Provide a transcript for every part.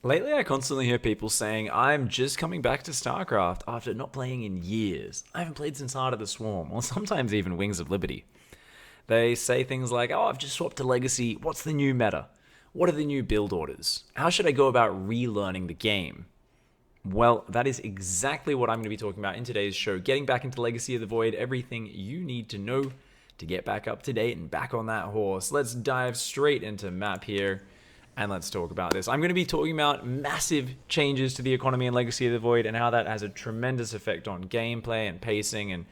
Lately, I constantly hear people saying, I'm just coming back to Starcraft after not playing in years. I haven't played since Heart of the Swarm, or sometimes even Wings of Liberty. They say things like, oh, I've just swapped to Legacy. What's the new meta? What are the new build orders? How should I go about relearning the game? Well, that is exactly what I'm going to be talking about in today's show. Getting back into Legacy of the Void, everything you need to know to get back up to date and back on that horse. Let's dive straight into map here. And let's talk about this. I'm going to be talking about massive changes to the economy in Legacy of the Void and how that has a tremendous effect on gameplay and pacing and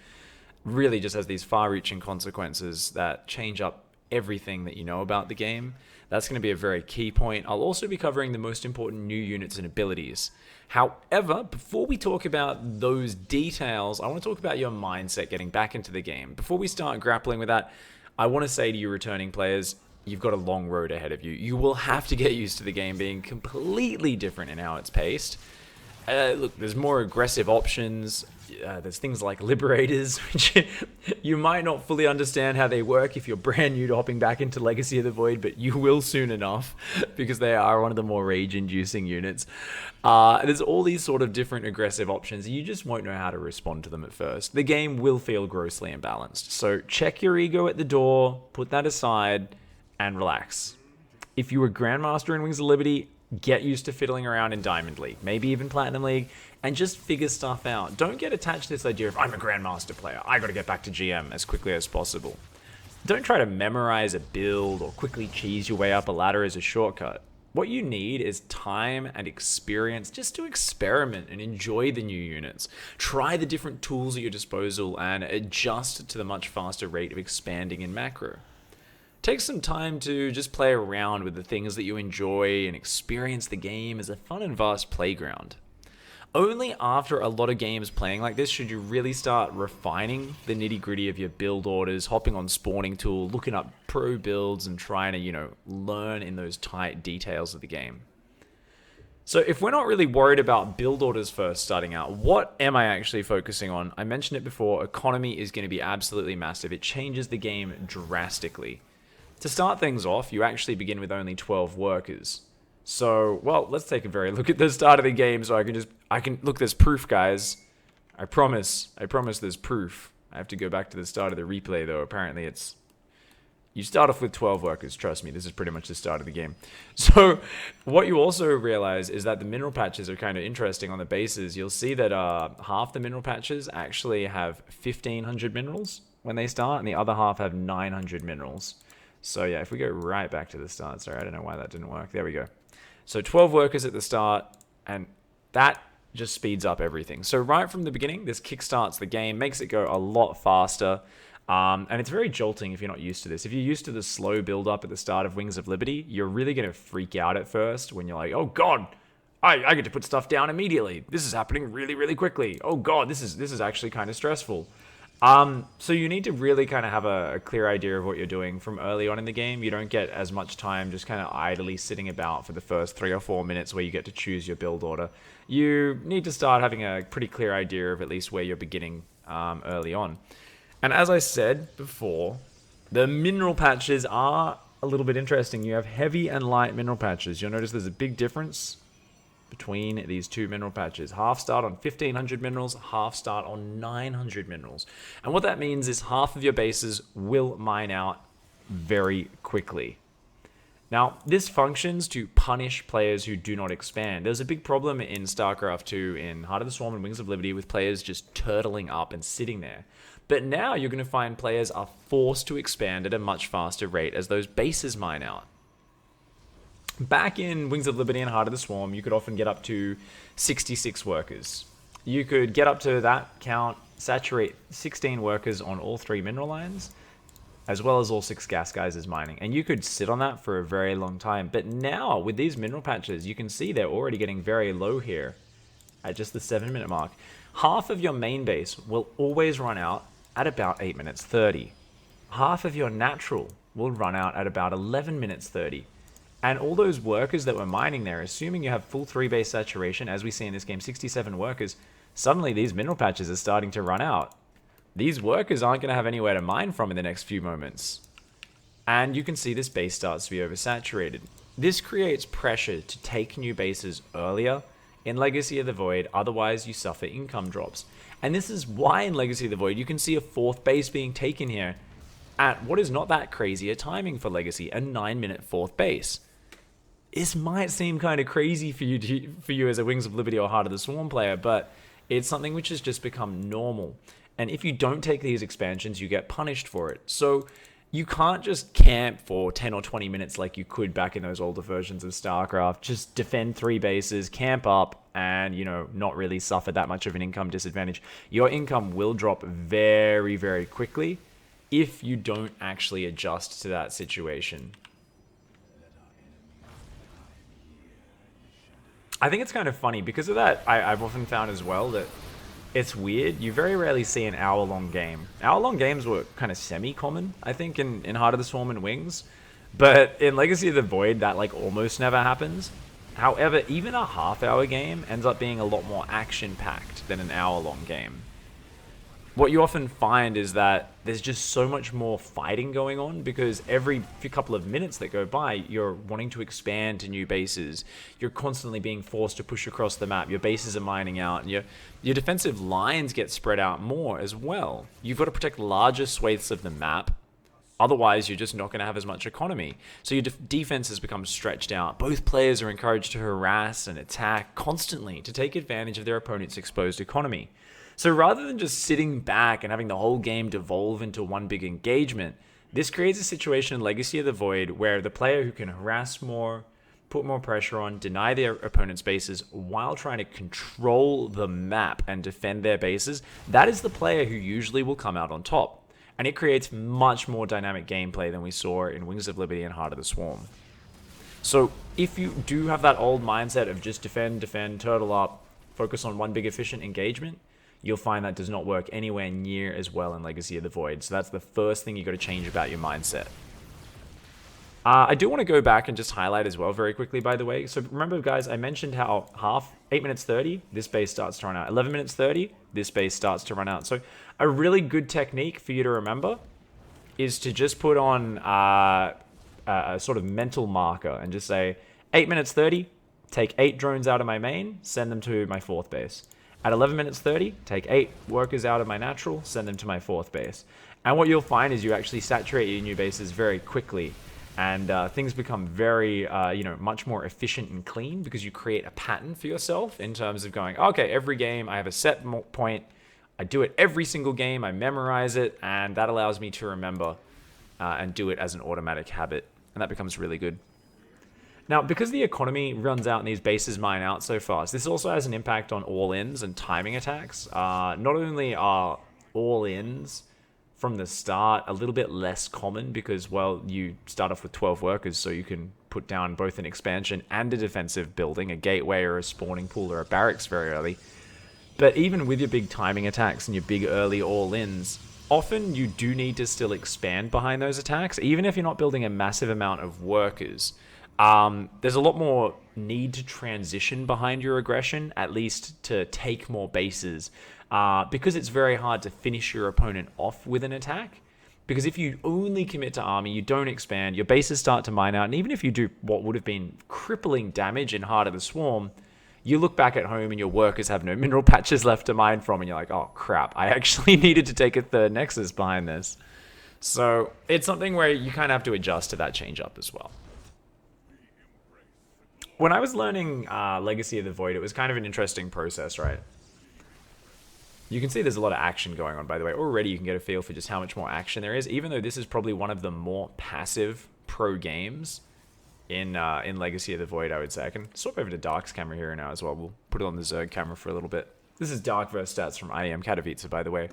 really just has these far-reaching consequences that change up everything that you know about the game. That's going to be a very key point. I'll also be covering the most important new units and abilities. However, before we talk about those details, I want to talk about your mindset getting back into the game. Before we start grappling with that, I want to say to you returning players, you've got a long road ahead of you. You will have to get used to the game being completely different in how it's paced. Look, there's more aggressive options. There's things like Liberators, which you might not fully understand how they work if you're brand new to hopping back into Legacy of the Void, but you will soon enough because they are one of the more rage-inducing units. There's all these sort of different aggressive options. You just won't know how to respond to them at first. The game will feel grossly imbalanced. So check your ego at the door, put that aside, and relax. If you were Grandmaster in Wings of Liberty, get used to fiddling around in Diamond League, maybe even Platinum League, and just figure stuff out. Don't get attached to this idea of, I'm a Grandmaster player, I gotta get back to GM as quickly as possible. Don't try to memorize a build or quickly cheese your way up a ladder as a shortcut. What you need is time and experience just to experiment and enjoy the new units. Try the different tools at your disposal and adjust to the much faster rate of expanding in macro. Take some time to just play around with the things that you enjoy and experience the game as a fun and vast playground. Only after a lot of games playing like this should you really start refining the nitty-gritty of your build orders, hopping on spawning tool, looking up pro builds and trying to, learn in those tight details of the game. So if we're not really worried about build orders first starting out, what am I actually focusing on? I mentioned it before, economy is going to be absolutely massive. It changes the game drastically. To start things off, you actually begin with only 12 workers. So, well, let's take a very look at the start of the game so look, there's proof, guys. I promise there's proof. I have to go back to the start of the replay, though. Apparently you start off with 12 workers, trust me, this is pretty much the start of the game. So, what you also realize is that the mineral patches are kind of interesting on the bases. You'll see that half the mineral patches actually have 1,500 minerals when they start, and the other half have 900 minerals. So yeah, if we go right back to the start, sorry, I don't know why that didn't work. There we go. So 12 workers at the start, and that just speeds up everything. So right from the beginning, this kickstarts the game, makes it go a lot faster, and it's very jolting if you're not used to this. If you're used to the slow build-up at the start of Wings of Liberty, you're really going to freak out at first when you're like, oh god, I get to put stuff down immediately. This is happening really, really quickly. Oh god, this is actually kind of stressful. So you need to really kind of have a clear idea of what you're doing from early on in the game. You don't get as much time just kind of idly sitting about for the first 3 or 4 minutes where you get to choose your build order. You need to start having a pretty clear idea of at least where you're beginning early on. And as I said before, the mineral patches are a little bit interesting. You have heavy and light mineral patches. You'll notice there's a big difference between these two mineral patches. Half start on 1,500 minerals, half start on 900 minerals. And what that means is half of your bases will mine out very quickly. Now, this functions to punish players who do not expand. There's a big problem in StarCraft 2, in Heart of the Swarm and Wings of Liberty, with players just turtling up and sitting there. But now you're going to find players are forced to expand at a much faster rate as those bases mine out. Back in Wings of Liberty and Heart of the Swarm, you could often get up to 66 workers. You could get up to that count, saturate 16 workers on all 3 mineral lines, as well as all 6 gas geysers mining. And you could sit on that for a very long time. But now, with these mineral patches, you can see they're already getting very low here at just the 7-minute mark. Half of your main base will always run out at about 8 minutes 30. Half of your natural will run out at about 11 minutes 30. And all those workers that were mining there, assuming you have full 3-base saturation, as we see in this game, 67 workers, suddenly these mineral patches are starting to run out. These workers aren't going to have anywhere to mine from in the next few moments. And you can see this base starts to be oversaturated. This creates pressure to take new bases earlier in Legacy of the Void, otherwise you suffer income drops. And this is why in Legacy of the Void you can see a 4th base being taken here at what is not that crazy a timing for Legacy, a 9-minute 4th base. This might seem kind of crazy for you as a Wings of Liberty or Heart of the Swarm player, but it's something which has just become normal. And if you don't take these expansions, you get punished for it. So you can't just camp for 10 or 20 minutes like you could back in those older versions of StarCraft. Just defend 3 bases, camp up, and, you know, not really suffer that much of an income disadvantage. Your income will drop very, very quickly if you don't actually adjust to that situation. I think it's kind of funny because of that. I've often found as well that it's weird. You very rarely see an hour-long game. Hour-long games were kind of semi-common, I think, in Heart of the Swarm and Wings. But in Legacy of the Void, that like almost never happens. However, even a half-hour game ends up being a lot more action-packed than an hour-long game. What you often find is that there's just so much more fighting going on because every few couple of minutes that go by, you're wanting to expand to new bases. You're constantly being forced to push across the map. Your bases are mining out, and your defensive lines get spread out more as well. You've got to protect larger swathes of the map. Otherwise, you're just not going to have as much economy. So your defenses become stretched out. Both players are encouraged to harass and attack constantly to take advantage of their opponent's exposed economy. So rather than just sitting back and having the whole game devolve into one big engagement, this creates a situation in Legacy of the Void where the player who can harass more, put more pressure on, deny their opponent's bases while trying to control the map and defend their bases, that is the player who usually will come out on top. And it creates much more dynamic gameplay than we saw in Wings of Liberty and Heart of the Swarm. So if you do have that old mindset of just defend, turtle up, focus on one big efficient engagement, you'll find that does not work anywhere near as well in Legacy of the Void. So that's the first thing you got to change about your mindset. I do want to go back and just highlight as well very quickly, by the way. So remember, guys, I mentioned how 8 minutes 30, this base starts to run out. 11 minutes 30, this base starts to run out. So a really good technique for you to remember is to just put on a sort of mental marker and just say, 8 minutes 30, take 8 drones out of my main, send them to my 4th base. At 11 minutes 30, take 8 workers out of my natural, send them to my 4th base. And what you'll find is you actually saturate your new bases very quickly. And things become very, much more efficient and clean because you create a pattern for yourself in terms of going, okay, every game I have a set point. I do it every single game. I memorize it. And that allows me to remember and do it as an automatic habit. And that becomes really good. Now, because the economy runs out and these bases mine out so fast, this also has an impact on all-ins and timing attacks. Not only are all-ins from the start a little bit less common because, well, you start off with 12 workers, so you can put down both an expansion and a defensive building, a gateway or a spawning pool or a barracks very early. But even with your big timing attacks and your big early all-ins, often you do need to still expand behind those attacks, even if you're not building a massive amount of workers. There's a lot more need to transition behind your aggression, at least to take more bases, because it's very hard to finish your opponent off with an attack. Because if you only commit to army, you don't expand, your bases start to mine out, and even if you do what would have been crippling damage in Heart of the Swarm, you look back at home and your workers have no mineral patches left to mine from, and you're like, oh crap, I actually needed to take a 3rd Nexus behind this. So it's something where you kind of have to adjust to that change up as well. When I was learning Legacy of the Void, it was kind of an interesting process, right? You can see there's a lot of action going on, by the way. Already you can get a feel for just how much more action there is, even though this is probably one of the more passive pro games in Legacy of the Void, I would say. I can swap over to Dark's camera here now as well. We'll put it on the Zerg camera for a little bit. This is Dark versus Stats from IEM Katowice, by the way.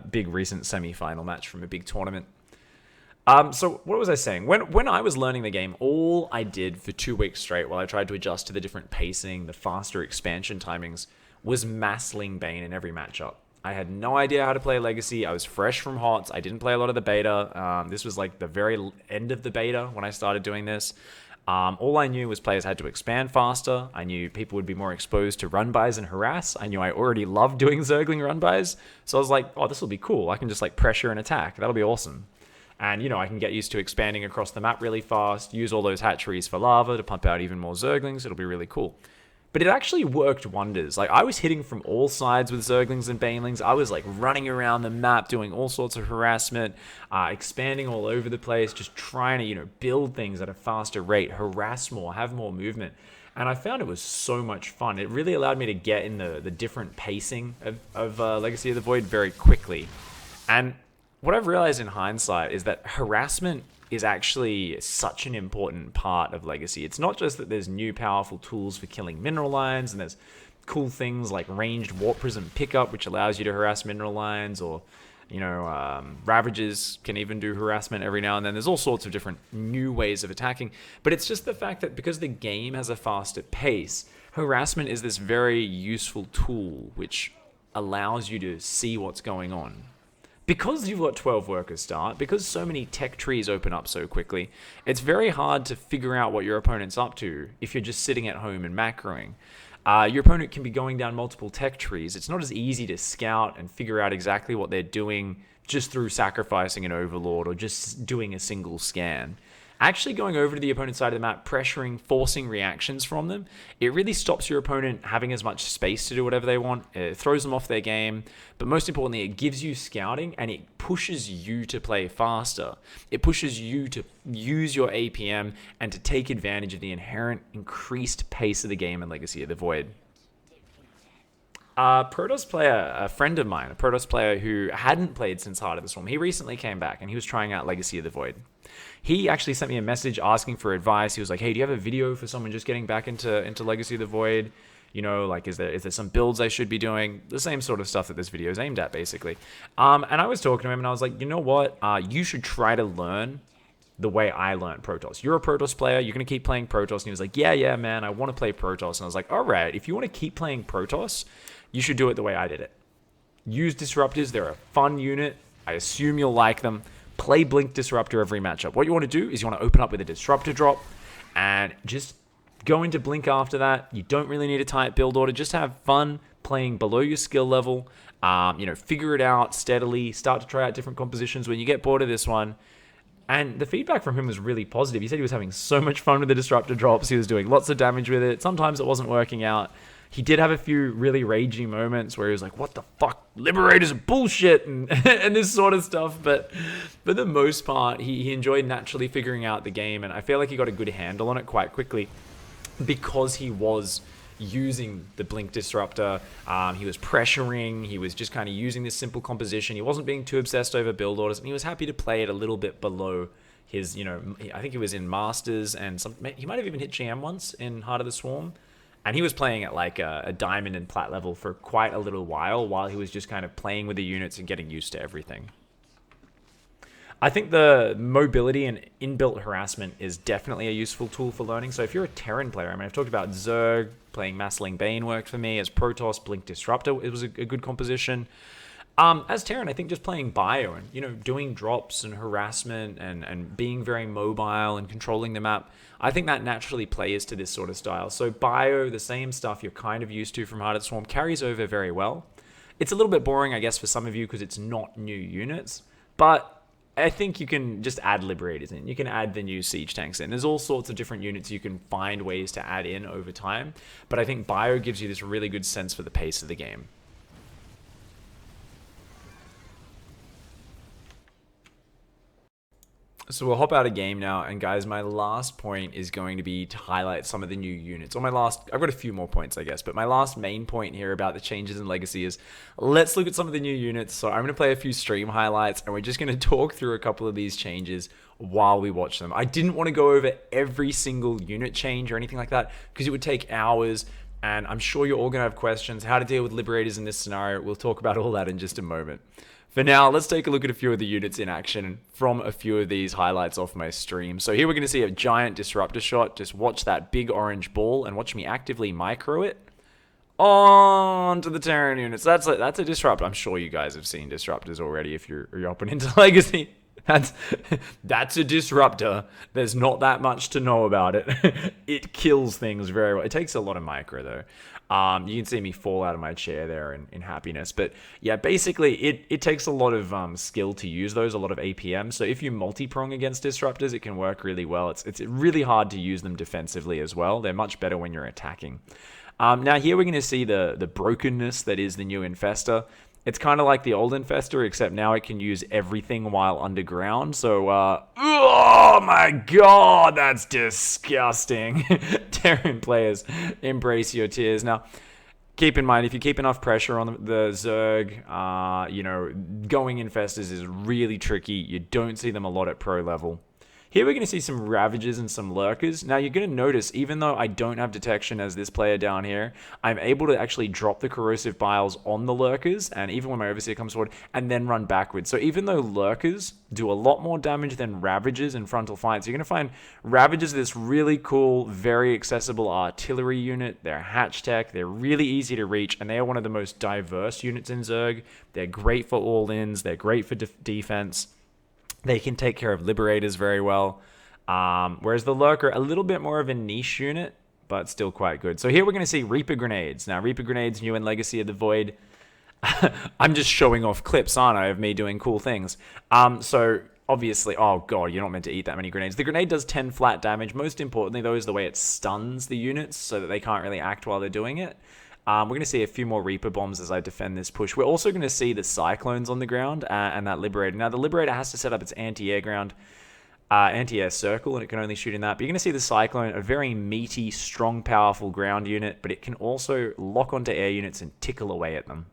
Big recent semi-final match from a big tournament. So what was I saying? When I was learning the game, all I did for 2 weeks straight while I tried to adjust to the different pacing, the faster expansion timings, was massling Bane in every matchup. I had no idea how to play Legacy. I was fresh from HOTS. I didn't play a lot of the beta. This was like the very end of the beta when I started doing this. All I knew was players had to expand faster. I knew people would be more exposed to run-bys and harass. I knew I already loved doing Zergling run-bys. So I was like, oh, this will be cool. I can just like pressure and attack. That'll be awesome. And, you know, I can get used to expanding across the map really fast, use all those hatcheries for lava to pump out even more Zerglings. It'll be really cool. But it actually worked wonders. Like, I was hitting from all sides with Zerglings and Banelings. I was, like, running around the map, doing all sorts of harassment, expanding all over the place, just trying to, you know, build things at a faster rate, harass more, have more movement. And I found it was so much fun. It really allowed me to get in the different pacing of Legacy of the Void very quickly. And what I've realized in hindsight is that harassment is actually such an important part of Legacy. It's not just that there's new powerful tools for killing mineral lines, and there's cool things like ranged warp prism pickup, which allows you to harass mineral lines, or, you know, Ravagers can even do harassment every now and then. There's all sorts of different new ways of attacking, but it's just the fact that because the game has a faster pace, harassment is this very useful tool which allows you to see what's going on. Because you've got 12 workers start, because so many tech trees open up so quickly, it's very hard to figure out what your opponent's up to if you're just sitting at home and macroing. Your opponent can be going down multiple tech trees. It's not as easy to scout and figure out exactly what they're doing just through sacrificing an overlord or just doing a single scan. Actually going over to the opponent's side of the map, pressuring, forcing reactions from them, it really stops your opponent having as much space to do whatever they want. It throws them off their game, but most importantly, it gives you scouting and it pushes you to play faster. It pushes you to use your APM and to take advantage of the inherent increased pace of the game in Legacy of the Void. A Protoss player, a friend of mine, a Protoss player who hadn't played since Heart of the Swarm, he recently came back and he was trying out Legacy of the Void. He actually sent me a message asking for advice. He was like, hey, do you have a video for someone just getting back into Legacy of the Void? You know, like, is there some builds I should be doing? The same sort of stuff that this video is aimed at, basically. And I was talking to him and I was like, you know what? You should try to learn the way I learned Protoss. You're a Protoss player. You're going to keep playing Protoss. And he was like, yeah, man, I want to play Protoss. And I was like, all right, if you want to keep playing Protoss, you should do it the way I did it. Use Disruptors. They're a fun unit. I assume you'll like them. Play Blink Disruptor every matchup. What you want to do is you want to open up with a Disruptor drop and just go into Blink after that. You don't really need a tight build order. Just have fun playing below your skill level. You know, figure it out steadily. Start to try out different compositions. When you get bored of this one, and the feedback from him was really positive. He said he was having so much fun with the Disruptor drops. He was doing lots of damage with it. Sometimes it wasn't working out. He did have a few really ragey moments where he was like, what the fuck? Liberators are bullshit and, and this sort of stuff. But for the most part, he enjoyed naturally figuring out the game. And I feel like he got a good handle on it quite quickly because he was using the Blink Disruptor. He was pressuring. He was just kind of using this simple composition. He wasn't being too obsessed over build orders. And he was happy to play it a little bit below his, you know, I think he was in Masters and he might have even hit GM once in Heart of the Swarm. And he was playing at like a diamond and plat level for quite a little while he was just kind of playing with the units and getting used to everything. I think the mobility and inbuilt harassment is definitely a useful tool for learning. So if you're a Terran player, I mean, I've talked about Zerg, playing Massling Bane worked for me. As Protoss, Blink Disruptor, it was a good composition. As Terran, I think just playing Bio and, you know, doing drops and harassment and being very mobile and controlling the map, I think that naturally plays to this sort of style. So Bio, the same stuff you're kind of used to from Heart of the Swarm, carries over very well. It's a little bit boring, I guess, for some of you because it's not new units, but I think you can just add Liberators in. You can add the new Siege Tanks in. There's all sorts of different units you can find ways to add in over time, but I think Bio gives you this really good sense for the pace of the game. So we'll hop out of game now, and guys, my last point is going to be to highlight some of the new units. I've got a few more points, I guess, but my last main point here about the changes in Legacy is, let's look at some of the new units. So I'm going to play a few stream highlights, and we're just going to talk through a couple of these changes while we watch them. I didn't want to go over every single unit change or anything like that, because it would take hours, and I'm sure you're all going to have questions. How to deal with Liberators in this scenario, we'll talk about all that in just a moment. For now, let's take a look at a few of the units in action from a few of these highlights off my stream. So here we're going to see a giant Disruptor shot. Just watch that big orange ball and watch me actively micro it onto the Terran units. That's a Disruptor. I'm sure you guys have seen Disruptors already if you're hopping into Legacy. That's that's a disruptor. There's not that much to know about it. It kills things very well. It takes a lot of micro though. You can see me fall out of my chair there in happiness. But yeah, basically it takes a lot of skill to use those, a lot of APM. So if you multi-prong against disruptors, it can work really well. It's really hard to use them defensively as well. They're much better when you're attacking. Now here we're going to see the brokenness that is the new Infestor. It's kind of like the old Infestor, except now it can use everything while underground. So, oh my god, that's disgusting. Terran players, embrace your tears. Now, keep in mind, if you keep enough pressure on the Zerg, going Infestors is really tricky. You don't see them a lot at pro level. Here we're going to see some Ravagers and some Lurkers. Now you're going to notice, even though I don't have detection as this player down here, I'm able to actually drop the Corrosive Biles on the Lurkers, and even when my Overseer comes forward, and then run backwards. So even though Lurkers do a lot more damage than Ravagers in frontal fights, you're going to find Ravagers are this really cool, very accessible artillery unit. They're hatch tech, they're really easy to reach, and they are one of the most diverse units in Zerg. They're great for all-ins, they're great for defense. They can take care of Liberators very well. Whereas the Lurker, a little bit more of a niche unit, but still quite good. So here we're going to see Reaper Grenades. Now, Reaper Grenades, new in Legacy of the Void. I'm just showing off clips, aren't I, of me doing cool things. So obviously, oh god, you're not meant to eat that many grenades. The grenade does 10 flat damage. Most importantly, though, is the way it stuns the units so that they can't really act while they're doing it. We're going to see a few more Reaper Bombs as I defend this push. We're also going to see the Cyclones on the ground and that Liberator. Now, the Liberator has to set up its anti-air ground, anti-air circle, and it can only shoot in that. But you're going to see the Cyclone, a very meaty, strong, powerful ground unit, but it can also lock onto air units and tickle away at them.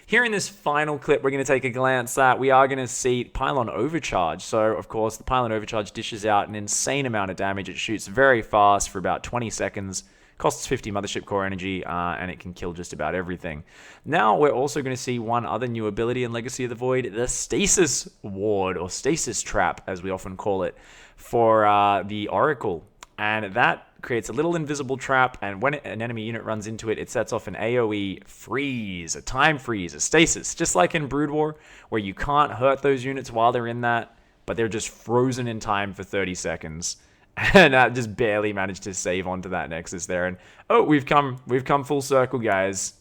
Here in this final clip, we're going to take a glance at, we are going to see Pylon Overcharge. So, of course, the Pylon Overcharge dishes out an insane amount of damage. It shoots very fast for about 20 seconds. Costs 50 Mothership Core energy, and it can kill just about everything. Now, we're also going to see one other new ability in Legacy of the Void, the Stasis Ward, or Stasis Trap, as we often call it, for the Oracle. And that creates a little invisible trap, and when an enemy unit runs into it, it sets off an AoE freeze, a time freeze, a stasis, just like in Brood War, where you can't hurt those units while they're in that, but they're just frozen in time for 30 seconds. And I just barely managed to save onto that Nexus there. And oh, we've come full circle, guys.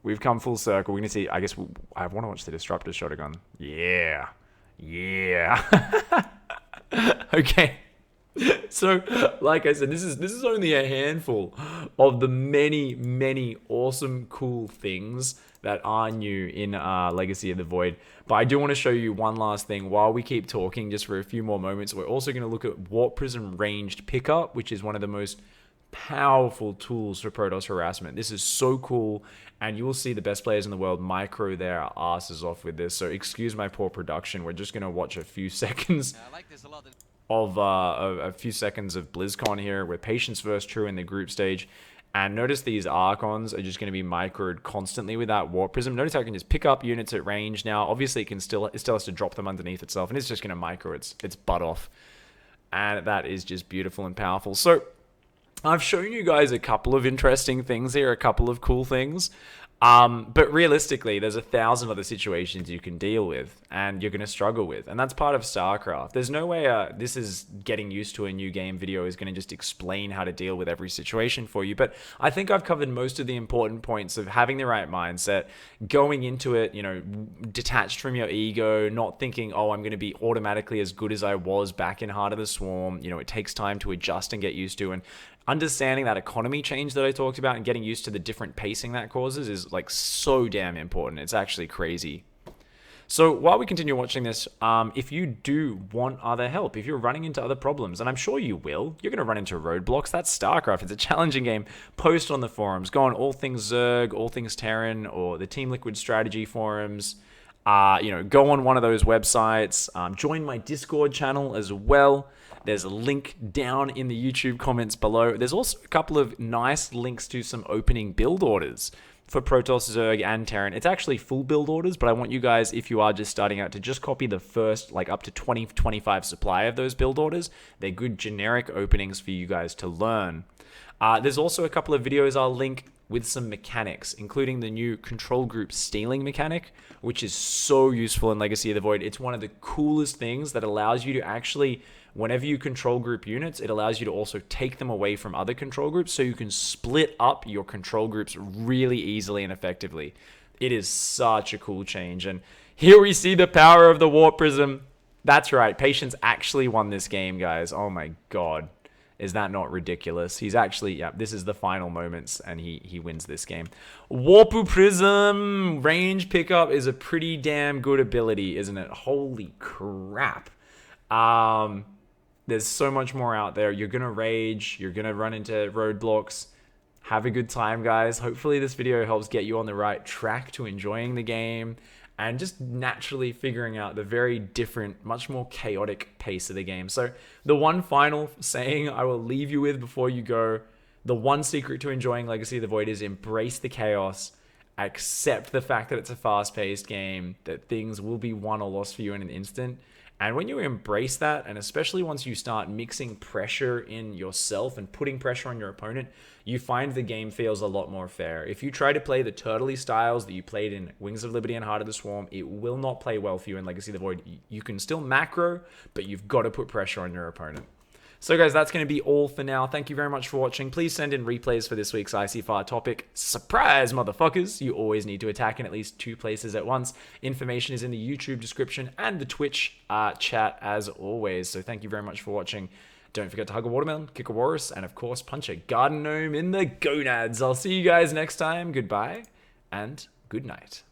We've come full circle. We're gonna see. I guess I want to watch the Disruptor shotgun. Yeah. Okay. So, like I said, this is only a handful of the many awesome, cool things that are new in Legacy of the Void. But I do want to show you one last thing while we keep talking, just for a few more moments. We're also going to look at Warp Prism Ranged Pickup, which is one of the most powerful tools for Protoss harassment. This is so cool, and you will see the best players in the world micro their asses off with this. So excuse my poor production. We're just going to watch a few seconds of BlizzCon here, with Patience vs. True in the group stage. And notice these Archons are just going to be microed constantly with that Warp Prism. Notice how it can just pick up units at range now. Obviously, it still has to drop them underneath itself, and it's just going to micro its butt off. And that is just beautiful and powerful. So, I've shown you guys a couple of interesting things here, a couple of cool things. But realistically, there's 1,000 other situations you can deal with and you're going to struggle with. And that's part of StarCraft. There's no way this is getting used to a new game video is going to just explain how to deal with every situation for you. But I think I've covered most of the important points of having the right mindset, going into it, detached from your ego, not thinking, oh, I'm going to be automatically as good as I was back in Heart of the Swarm. It takes time to adjust and get used to. And understanding that economy change that I talked about and getting used to the different pacing that causes is like so damn important. It's actually crazy. So while we continue watching this, if you do want other help, if you're running into other problems, and I'm sure you will, you're going to run into roadblocks. That's StarCraft. It's a challenging game. Post on the forums. Go on All Things Zerg, All Things Terran, or the Team Liquid Strategy forums. Go on one of those websites. Join my Discord channel as well. There's a link down in the YouTube comments below. There's also a couple of nice links to some opening build orders for Protoss, Zerg, and Terran. It's actually full build orders, but I want you guys, if you are just starting out, to just copy the first, like, up to 20, 25 supply of those build orders. They're good generic openings for you guys to learn. There's also a couple of videos I'll link with some mechanics, including the new control group stealing mechanic, which is so useful in Legacy of the Void. It's one of the coolest things that allows you to actually, whenever you control group units, it allows you to also take them away from other control groups, so you can split up your control groups really easily and effectively. It is such a cool change. And here we see the power of the Warp Prism. That's right, Patience actually won this game, guys. Oh my god. Is that not ridiculous? He's actually, yeah, this is the final moments, and he wins this game. Warpu Prism range pickup is a pretty damn good ability, isn't it? Holy crap. There's so much more out there. You're going to rage. You're going to run into roadblocks. Have a good time, guys. Hopefully this video helps get you on the right track to enjoying the game and just naturally figuring out the very different, much more chaotic pace of the game. So the one final saying I will leave you with before you go, the one secret to enjoying Legacy of the Void is embrace the chaos, accept the fact that it's a fast-paced game, that things will be won or lost for you in an instant. And when you embrace that, and especially once you start mixing pressure in yourself and putting pressure on your opponent, you find the game feels a lot more fair. If you try to play the turtley styles that you played in Wings of Liberty and Heart of the Swarm, it will not play well for you in Legacy of the Void. You can still macro, but you've got to put pressure on your opponent. So guys, that's going to be all for now. Thank you very much for watching. Please send in replays for this week's ICYFAR topic. Surprise, motherfuckers! You always need to attack in at least 2 places at once. Information is in the YouTube description and the Twitch chat as always. So thank you very much for watching. Don't forget to hug a watermelon, kick a walrus, and of course punch a garden gnome in the gonads. I'll see you guys next time. Goodbye and good night.